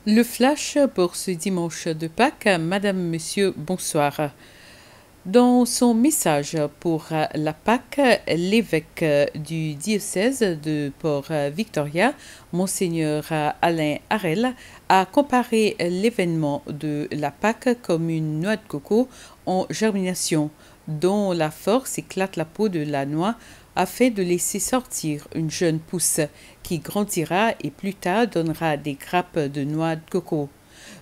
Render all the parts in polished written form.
Le flash pour ce dimanche de Pâques, Madame, Monsieur, bonsoir. Dans son message pour la Pâques, l'évêque du diocèse de Port-Victoria, Monseigneur Alain Harel, a comparé l'événement de la Pâques comme une noix de coco en germination, dont la force éclate la peau de la noix afin de laisser sortir une jeune pousse qui grandira et plus tard donnera des grappes de noix de coco.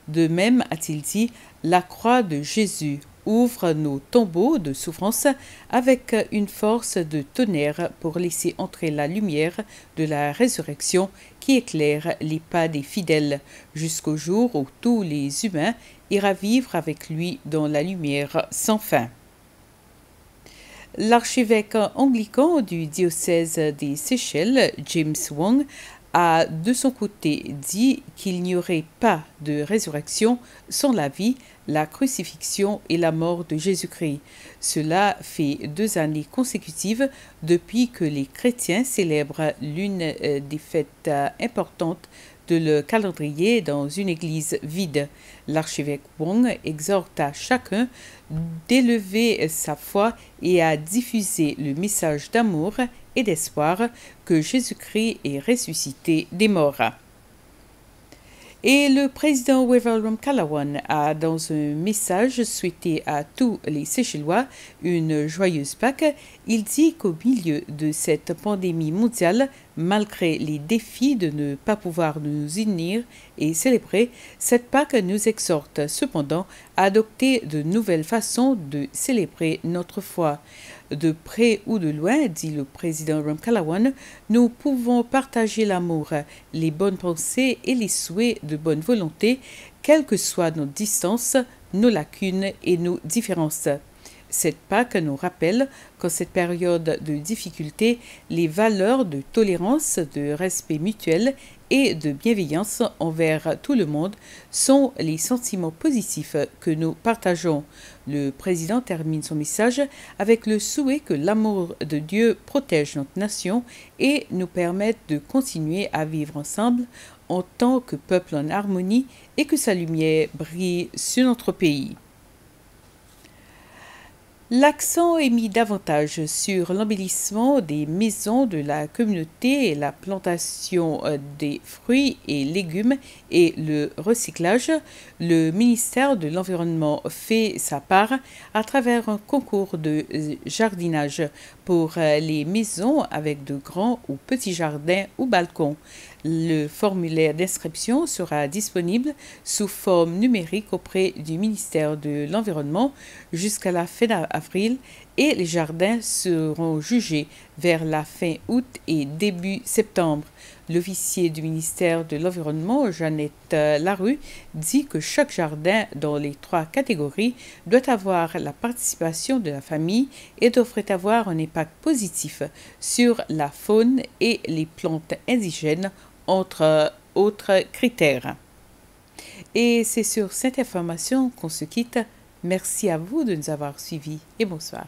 De même, a-t-il dit, la croix de Jésus ouvre nos tombeaux de souffrance avec une force de tonnerre pour laisser entrer la lumière de la résurrection qui éclaire les pas des fidèles jusqu'au jour où tous les humains ira vivre avec lui dans la lumière sans fin. L'archevêque anglican du diocèse des Seychelles, James Wong, a de son côté dit qu'il n'y aurait pas de résurrection sans la vie, la crucifixion et la mort de Jésus-Christ. Cela fait 2 années consécutives depuis que les chrétiens célèbrent l'une des fêtes importantes de le calendrier dans une église vide. L'archevêque Wong exhorte à chacun d'élever sa foi et à diffuser le message d'amour et d'espoir que Jésus-Christ est ressuscité des morts. Et le président Weverlum Calawan a, dans un message, souhaité à tous les Seychellois une joyeuse Pâques. Il dit qu'au milieu de cette pandémie mondiale, malgré les défis de ne pas pouvoir nous unir et célébrer, cette Pâques nous exhorte cependant à adopter de nouvelles façons de célébrer notre foi. De près ou de loin, dit le président Ramkalawan, nous pouvons partager l'amour, les bonnes pensées et les souhaits de bonne volonté, quelles que soient nos distances, nos lacunes et nos différences. Cette Pâques nous rappelle qu'en cette période de difficulté, les valeurs de tolérance, de respect mutuel et de bienveillance envers tout le monde sont les sentiments positifs que nous partageons. Le président termine son message avec le souhait que l'amour de Dieu protège notre nation et nous permette de continuer à vivre ensemble en tant que peuple en harmonie et que sa lumière brille sur notre pays. L'accent est mis davantage sur l'embellissement des maisons de la communauté et la plantation des fruits et légumes et le recyclage. Le ministère de l'Environnement fait sa part à travers un concours de jardinage pour les maisons avec de grands ou petits jardins ou balcons. Le formulaire d'inscription sera disponible sous forme numérique auprès du ministère de l'Environnement jusqu'à la fin avril et les jardins seront jugés vers la fin août et début septembre. L'officier du ministère de l'Environnement, Jeannette Larue, dit que chaque jardin dans les 3 catégories doit avoir la participation de la famille et devrait avoir un impact positif sur la faune et les plantes indigènes, entre autres critères. Et c'est sur cette information qu'on se quitte. Merci à vous de nous avoir suivis et bonsoir.